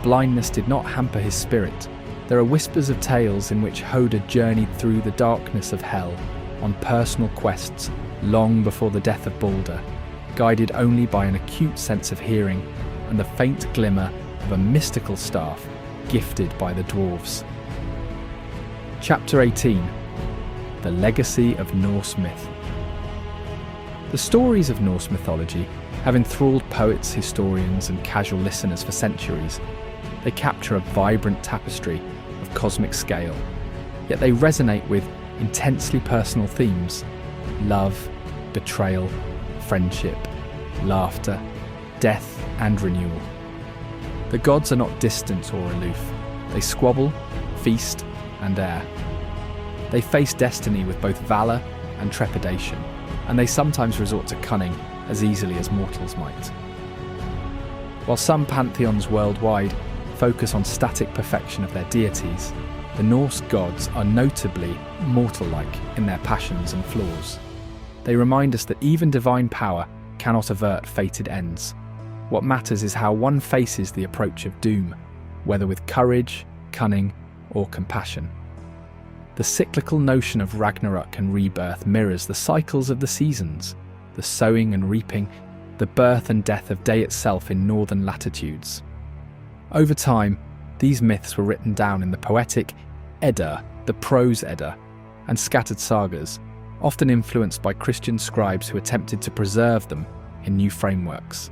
Blindness did not hamper his spirit. There are whispers of tales in which Hoder journeyed through the darkness of hell on personal quests long before the death of Balder, guided only by an acute sense of hearing and the faint glimmer of a mystical staff gifted by the dwarves. Chapter 18. The Legacy of Norse Myth. The stories of Norse mythology have enthralled poets, historians and casual listeners for centuries. They capture a vibrant tapestry of cosmic scale, yet they resonate with intensely personal themes: love, betrayal, friendship, laughter, death and renewal. The gods are not distant or aloof. They squabble, feast and err. They face destiny with both valour and trepidation, and they sometimes resort to cunning as easily as mortals might. While some pantheons worldwide focus on static perfection of their deities, the Norse gods are notably mortal-like in their passions and flaws. They remind us that even divine power cannot avert fated ends. What matters is how one faces the approach of doom, whether with courage, cunning, or compassion. The cyclical notion of Ragnarok and rebirth mirrors the cycles of the seasons, the sowing and reaping, the birth and death of day itself in northern latitudes. Over time, these myths were written down in the poetic Edda, the prose Edda, and scattered sagas, often influenced by Christian scribes who attempted to preserve them in new frameworks.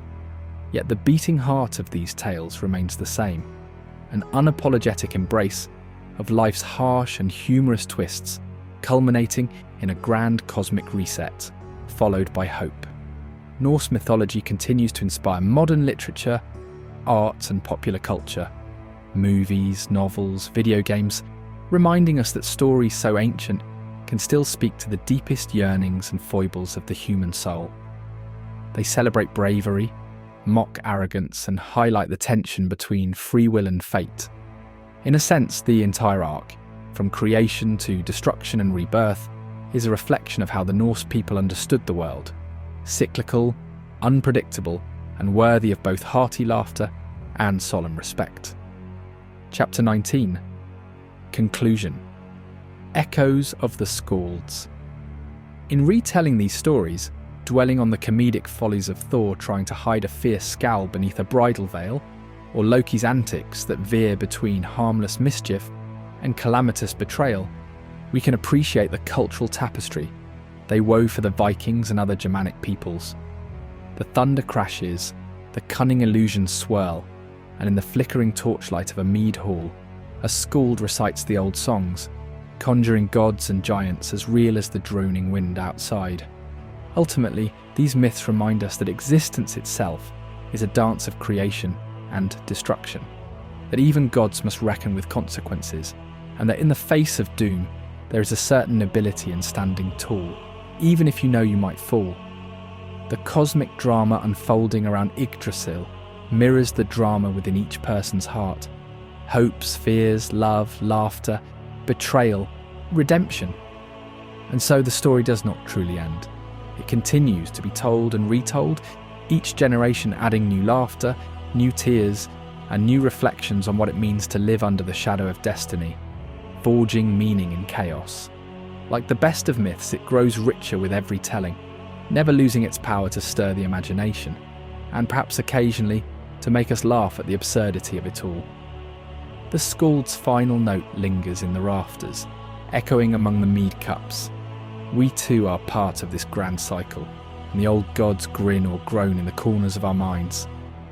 Yet the beating heart of these tales remains the same, an unapologetic embrace of life's harsh and humorous twists, culminating in a grand cosmic reset, followed by hope. Norse mythology continues to inspire modern literature, art and popular culture, movies, novels, video games, reminding us that stories so ancient can still speak to the deepest yearnings and foibles of the human soul. They celebrate bravery, mock arrogance, and highlight the tension between free will and fate. In a sense, the entire arc, from creation to destruction and rebirth, is a reflection of how the Norse people understood the world: cyclical, unpredictable, and worthy of both hearty laughter and solemn respect. Chapter 19. Conclusion. Echoes of the Skalds. In retelling these stories, dwelling on the comedic follies of Thor trying to hide a fierce scowl beneath a bridal veil, or Loki's antics that veer between harmless mischief and calamitous betrayal, we can appreciate the cultural tapestry they wove for the Vikings and other Germanic peoples. The thunder crashes, the cunning illusions swirl, and in the flickering torchlight of a mead hall, a skald recites the old songs, conjuring gods and giants as real as the droning wind outside. Ultimately, these myths remind us that existence itself is a dance of creation and destruction, that even gods must reckon with consequences, and that in the face of doom, there is a certain nobility in standing tall, even if you know you might fall. The cosmic drama unfolding around Yggdrasil mirrors the drama within each person's heart. Hopes, fears, love, laughter, betrayal, redemption. And so the story does not truly end. It continues to be told and retold, each generation adding new laughter, new tears, and new reflections on what it means to live under the shadow of destiny, forging meaning in chaos. Like the best of myths, it grows richer with every telling, never losing its power to stir the imagination, and perhaps occasionally to make us laugh at the absurdity of it all. The Skald's final note lingers in the rafters, echoing among the mead cups. We too are part of this grand cycle, and the old gods grin or groan in the corners of our minds,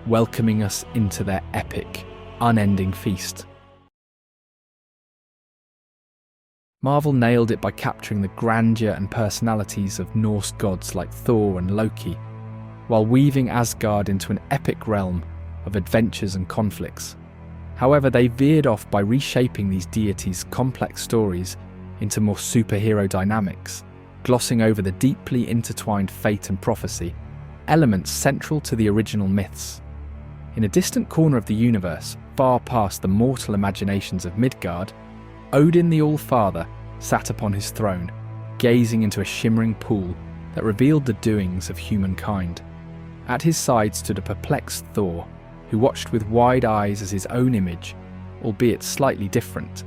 welcoming us into their epic, unending feast. Marvel nailed it by capturing the grandeur and personalities of Norse gods like Thor and Loki, while weaving Asgard into an epic realm of adventures and conflicts. However, they veered off by reshaping these deities' complex stories into more superhero dynamics, glossing over the deeply intertwined fate and prophecy, elements central to the original myths. In a distant corner of the universe, far past the mortal imaginations of Midgard, Odin the All-Father sat upon his throne, gazing into a shimmering pool that revealed the doings of humankind. At his side stood a perplexed Thor, who watched with wide eyes as his own image, albeit slightly different,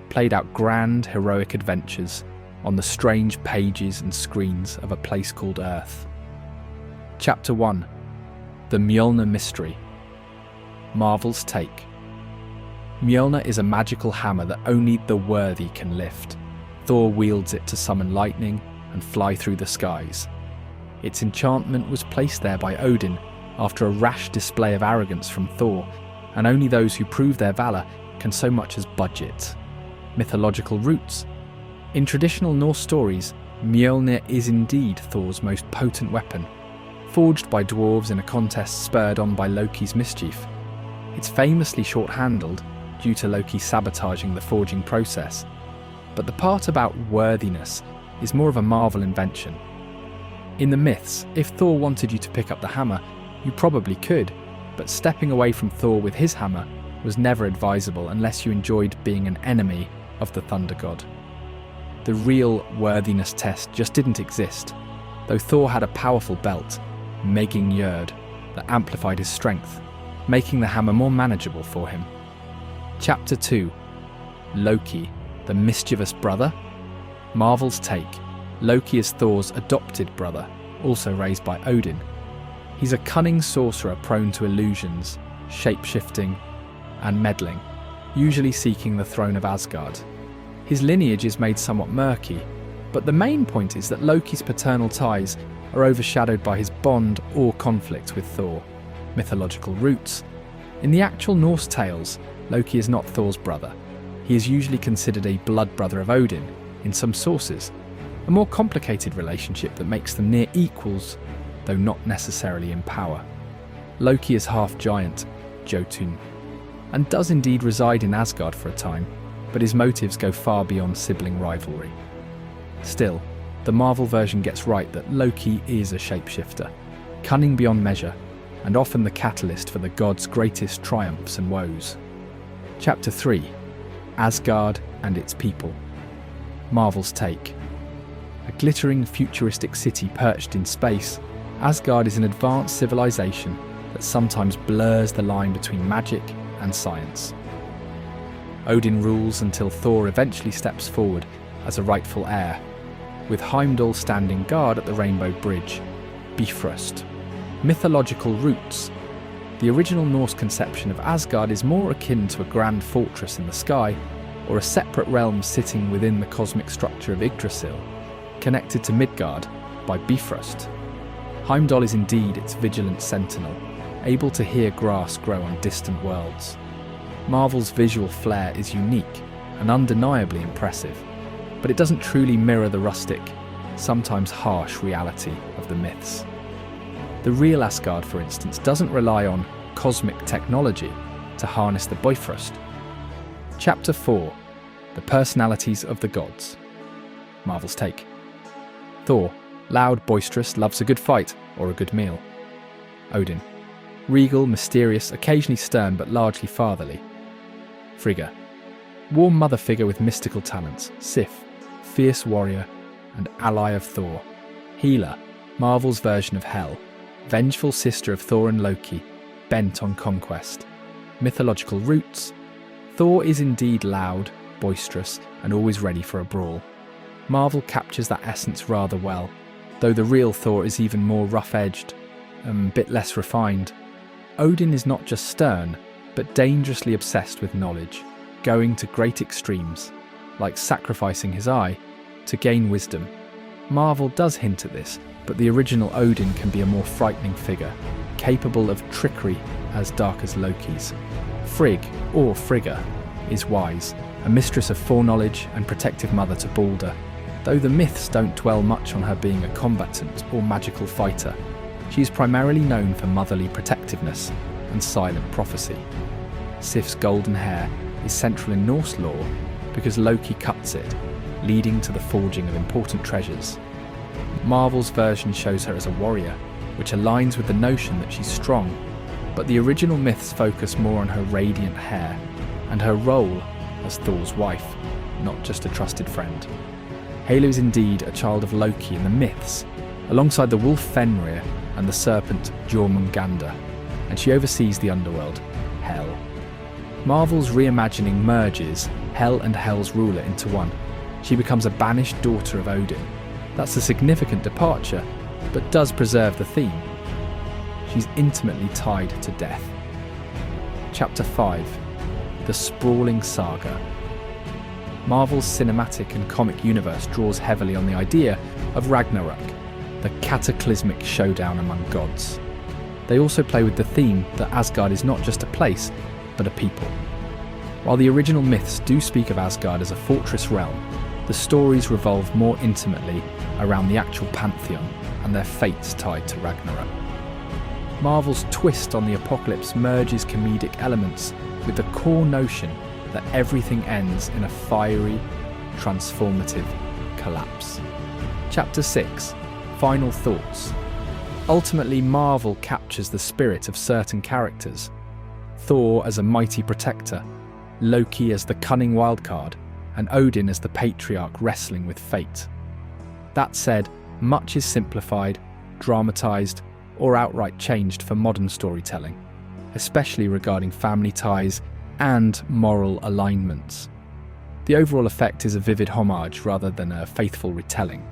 played out grand, heroic adventures on the strange pages and screens of a place called Earth. Chapter 1. The Mjölnir Mystery. Marvel's take. Mjölnir is a magical hammer that only the worthy can lift. Thor wields it to summon lightning and fly through the skies. Its enchantment was placed there by Odin after a rash display of arrogance from Thor, and only those who prove their valour can so much as budge it. Mythological roots. In traditional Norse stories, Mjölnir is indeed Thor's most potent weapon, forged by dwarves in a contest spurred on by Loki's mischief. It's famously short-handled due to Loki sabotaging the forging process, but the part about worthiness is more of a Marvel invention. In the myths, if Thor wanted you to pick up the hammer, you probably could, but stepping away from Thor with his hammer was never advisable unless you enjoyed being an enemy of the Thunder God. The real worthiness test just didn't exist, though Thor had a powerful belt, Mjölnir, that amplified his strength, making the hammer more manageable for him. Chapter 2. Loki, the mischievous brother? Marvel's take. Loki is Thor's adopted brother, also raised by Odin. He's a cunning sorcerer prone to illusions, shape-shifting, and meddling, usually seeking the throne of Asgard. His lineage is made somewhat murky, but the main point is that Loki's paternal ties are overshadowed by his bond or conflict with Thor. Mythological roots. In the actual Norse tales, Loki is not Thor's brother. He is usually considered a blood brother of Odin, in some sources, a more complicated relationship that makes them near equals, though not necessarily in power. Loki is half giant, Jotun, and does indeed reside in Asgard for a time, but his motives go far beyond sibling rivalry. Still, the Marvel version gets right that Loki is a shapeshifter, cunning beyond measure, and often the catalyst for the god's greatest triumphs and woes. Chapter 3. Asgard and its people. Marvel's take. A glittering futuristic city perched in space, Asgard is an advanced civilization that sometimes blurs the line between magic and science. Odin rules until Thor eventually steps forward as a rightful heir, with Heimdall standing guard at the Rainbow Bridge. Bifrost. Mythological roots. The original Norse conception of Asgard is more akin to a grand fortress in the sky, or a separate realm sitting within the cosmic structure of Yggdrasil, connected to Midgard by Bifrost. Heimdall is indeed its vigilant sentinel, able to hear grass grow on distant worlds. Marvel's visual flair is unique and undeniably impressive, but it doesn't truly mirror the rustic, sometimes harsh reality of the myths. The real Asgard, for instance, doesn't rely on cosmic technology to harness the Bifrost. Chapter 4. The Personalities of the Gods. Marvel's take. Thor, loud, boisterous, loves a good fight or a good meal. Odin, regal, mysterious, occasionally stern but largely fatherly. Frigga, warm mother figure with mystical talents. Sif, fierce warrior and ally of Thor. Hela, Marvel's version of Hel, vengeful sister of Thor and Loki, bent on conquest. Mythological roots. Thor is indeed loud, boisterous, and always ready for a brawl. Marvel captures that essence rather well, though the real Thor is even more rough-edged, a bit less refined. Odin is not just stern, but dangerously obsessed with knowledge, going to great extremes, like sacrificing his eye to gain wisdom. Marvel does hint at this, but the original Odin can be a more frightening figure, capable of trickery as dark as Loki's. Frigg, or Frigga, is wise, a mistress of foreknowledge and protective mother to Balder, though the myths don't dwell much on her being a combatant or magical fighter. She is primarily known for motherly protectiveness and silent prophecy. Sif's golden hair is central in Norse lore because Loki cuts it, leading to the forging of important treasures. Marvel's version shows her as a warrior, which aligns with the notion that she's strong, but the original myths focus more on her radiant hair and her role as Thor's wife, not just a trusted friend. Hela is indeed a child of Loki in the myths, alongside the wolf Fenrir and the serpent Jormungandr, and she oversees the underworld, Hel. Marvel's reimagining merges Hel and Hel's ruler into one. She becomes a banished daughter of Odin. That's a significant departure, but does preserve the theme. She's intimately tied to death. Chapter 5. The Sprawling Saga. Marvel's cinematic and comic universe draws heavily on the idea of Ragnarok, the cataclysmic showdown among gods. They also play with the theme that Asgard is not just a place, but a people. While the original myths do speak of Asgard as a fortress realm, the stories revolve more intimately around the actual pantheon and their fates tied to Ragnarok. Marvel's twist on the apocalypse merges comedic elements with the core notion that everything ends in a fiery, transformative collapse. Chapter 6. Final Thoughts. Ultimately, Marvel captures the spirit of certain characters. Thor as a mighty protector, Loki as the cunning wildcard, and Odin as the patriarch wrestling with fate. That said, much is simplified, dramatised, or outright changed for modern storytelling, especially regarding family ties and moral alignments. The overall effect is a vivid homage rather than a faithful retelling.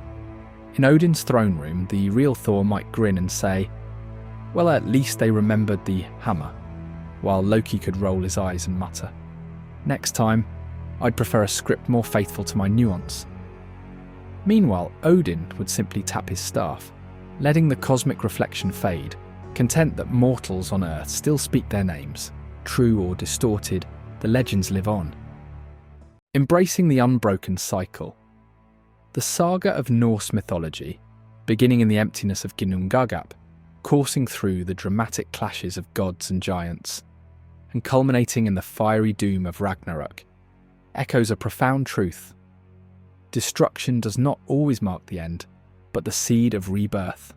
In Odin's throne room, the real Thor might grin and say, "Well, at least they remembered the hammer," while Loki could roll his eyes and mutter, "Next time, I'd prefer a script more faithful to my nuance." Meanwhile, Odin would simply tap his staff, letting the cosmic reflection fade, content that mortals on Earth still speak their names. True or distorted, the legends live on. Embracing the unbroken cycle. The saga of Norse mythology, beginning in the emptiness of Ginnungagap, coursing through the dramatic clashes of gods and giants, and culminating in the fiery doom of Ragnarok, echoes a profound truth. Destruction does not always mark the end, but the seed of rebirth.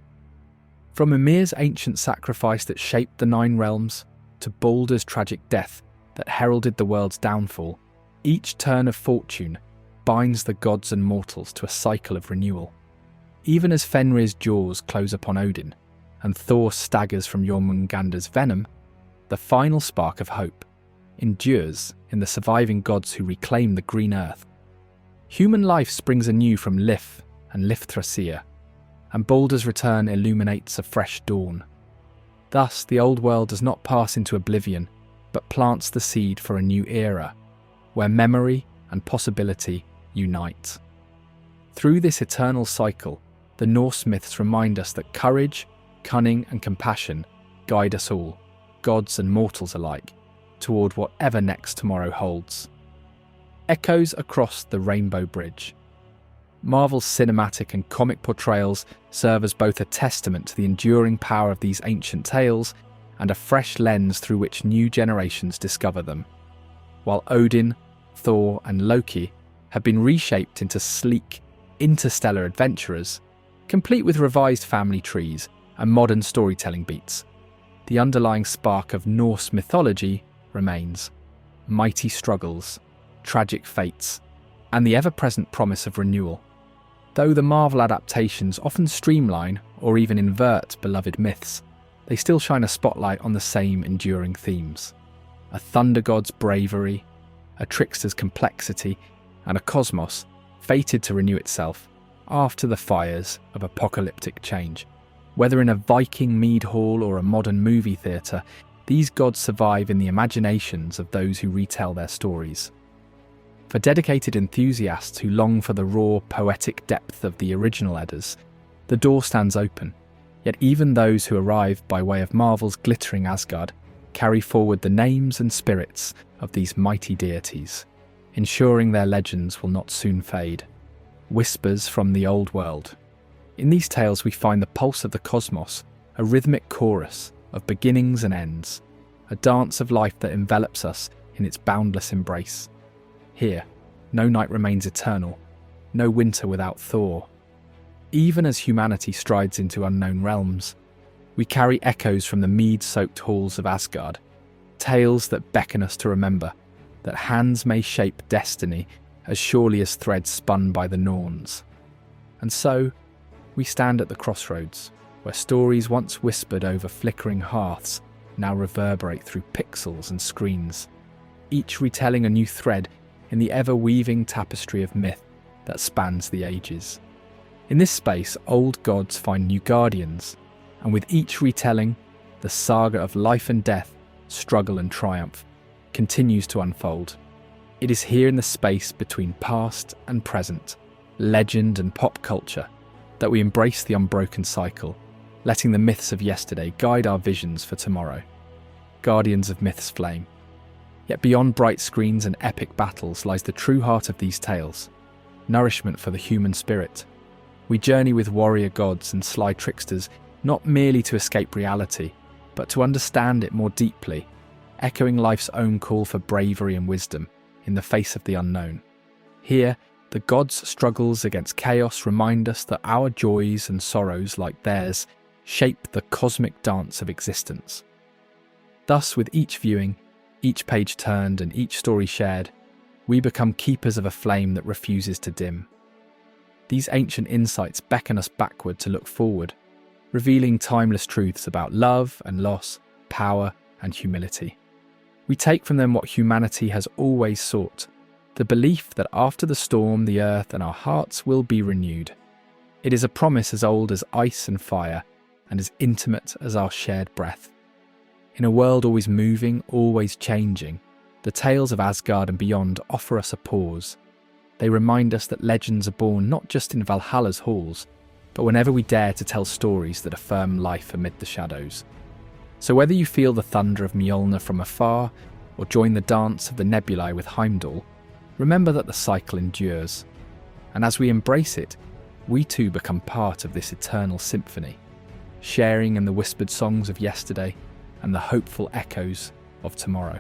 From Ymir's ancient sacrifice that shaped the Nine Realms, to Balder's tragic death that heralded the world's downfall, each turn of fortune binds the gods and mortals to a cycle of renewal. Even as Fenrir's jaws close upon Odin, and Thor staggers from Jormungandr's venom, the final spark of hope endures in the surviving gods who reclaim the green earth. Human life springs anew from Lif and Lifthrasir, and Balder's return illuminates a fresh dawn. Thus, the old world does not pass into oblivion, but plants the seed for a new era, where memory and possibility unite. Through this eternal cycle, the Norse myths remind us that courage, cunning, and compassion guide us all, gods and mortals alike, toward whatever next tomorrow holds. Echoes across the Rainbow Bridge. Marvel's cinematic and comic portrayals serve as both a testament to the enduring power of these ancient tales and a fresh lens through which new generations discover them. While Odin, Thor, and Loki have been reshaped into sleek, interstellar adventurers, complete with revised family trees and modern storytelling beats, the underlying spark of Norse mythology remains: mighty struggles, tragic fates, and the ever-present promise of renewal. Though the Marvel adaptations often streamline or even invert beloved myths, they still shine a spotlight on the same enduring themes: a thunder god's bravery, a trickster's complexity, and a cosmos fated to renew itself after the fires of apocalyptic change. Whether in a Viking mead hall or a modern movie theatre, these gods survive in the imaginations of those who retell their stories. For dedicated enthusiasts who long for the raw, poetic depth of the original Eddas, the door stands open, yet even those who arrive by way of Marvel's glittering Asgard carry forward the names and spirits of these mighty deities, ensuring their legends will not soon fade. Whispers from the old world. In these tales we find the pulse of the cosmos, a rhythmic chorus of beginnings and ends, a dance of life that envelops us in its boundless embrace. Here, no night remains eternal, no winter without Thor. Even as humanity strides into unknown realms, we carry echoes from the mead-soaked halls of Asgard, tales that beckon us to remember that hands may shape destiny as surely as threads spun by the Norns. And so, we stand at the crossroads, where stories once whispered over flickering hearths now reverberate through pixels and screens, each retelling a new thread in the ever-weaving tapestry of myth that spans the ages. In this space, old gods find new guardians, and with each retelling, the saga of life and death, struggle and triumph, continues to unfold. It is here in the space between past and present, legend and pop culture, that we embrace the unbroken cycle, letting the myths of yesterday guide our visions for tomorrow. Guardians of myth's flame. Yet beyond bright screens and epic battles lies the true heart of these tales, nourishment for the human spirit. We journey with warrior gods and sly tricksters not merely to escape reality, but to understand it more deeply, echoing life's own call for bravery and wisdom in the face of the unknown. Here, the gods' struggles against chaos remind us that our joys and sorrows, like theirs, shape the cosmic dance of existence. Thus, with each viewing, each page turned and each story shared, we become keepers of a flame that refuses to dim. These ancient insights beckon us backward to look forward, revealing timeless truths about love and loss, power and humility. We take from them what humanity has always sought, the belief that after the storm the earth and our hearts will be renewed. It is a promise as old as ice and fire, and as intimate as our shared breath. In a world always moving, always changing, the tales of Asgard and beyond offer us a pause. They remind us that legends are born not just in Valhalla's halls, but whenever we dare to tell stories that affirm life amid the shadows. So whether you feel the thunder of Mjölnir from afar, or join the dance of the nebulae with Heimdall, remember that the cycle endures. And as we embrace it, we too become part of this eternal symphony, sharing in the whispered songs of yesterday and the hopeful echoes of tomorrow.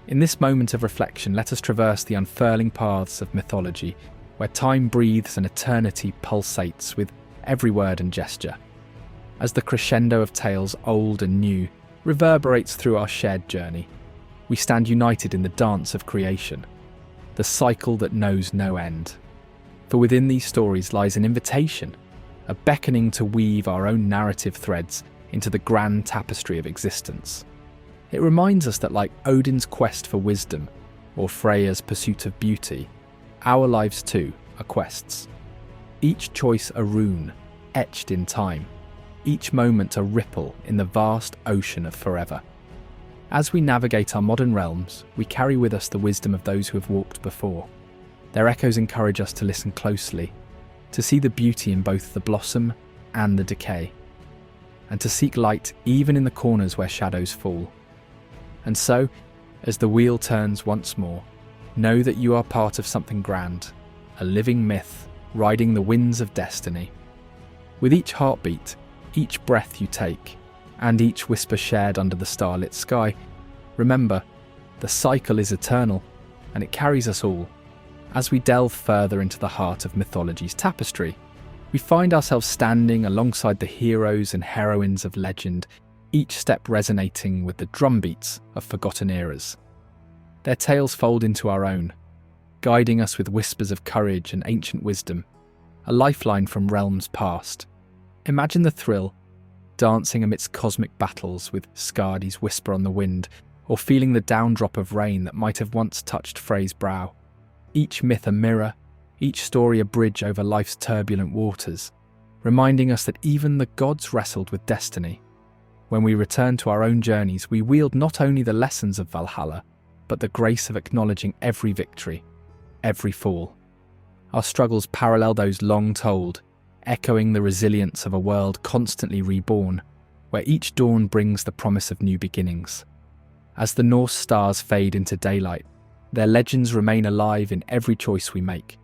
In this moment of reflection, let us traverse the unfurling paths of mythology, where time breathes and eternity pulsates with every word and gesture. As the crescendo of tales old and new reverberates through our shared journey, we stand united in the dance of creation, the cycle that knows no end. For within these stories lies an invitation, a beckoning to weave our own narrative threads into the grand tapestry of existence. It reminds us that like Odin's quest for wisdom, or Freya's pursuit of beauty, our lives too are quests. Each choice a rune, etched in time, each moment a ripple in the vast ocean of forever. As we navigate our modern realms, we carry with us the wisdom of those who have walked before. Their echoes encourage us to listen closely, to see the beauty in both the blossom and the decay, and to seek light even in the corners where shadows fall. And so, as the wheel turns once more, know that you are part of something grand, a living myth riding the winds of destiny. With each heartbeat, each breath you take, and each whisper shared under the starlit sky, remember, the cycle is eternal, and it carries us all. As we delve further into the heart of mythology's tapestry, we find ourselves standing alongside the heroes and heroines of legend, each step resonating with the drumbeats of forgotten eras. Their tales fold into our own, guiding us with whispers of courage and ancient wisdom, a lifeline from realms past. Imagine the thrill, dancing amidst cosmic battles with Skardi's whisper on the wind, or feeling the downdrop of rain that might have once touched Frey's brow. Each myth a mirror, each story a bridge over life's turbulent waters, reminding us that even the gods wrestled with destiny. When we return to our own journeys, we wield not only the lessons of Valhalla, but the grace of acknowledging every victory, every fall. Our struggles parallel those long told, echoing the resilience of a world constantly reborn, where each dawn brings the promise of new beginnings. As the Norse stars fade into daylight, their legends remain alive in every choice we make.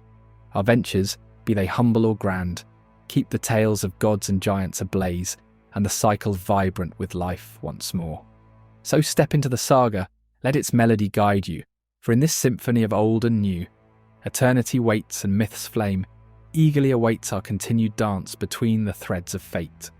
Our ventures, be they humble or grand, keep the tales of gods and giants ablaze, and the cycle vibrant with life once more. So step into the saga, let its melody guide you, for in this symphony of old and new, eternity waits and myth's flame eagerly awaits our continued dance between the threads of fate.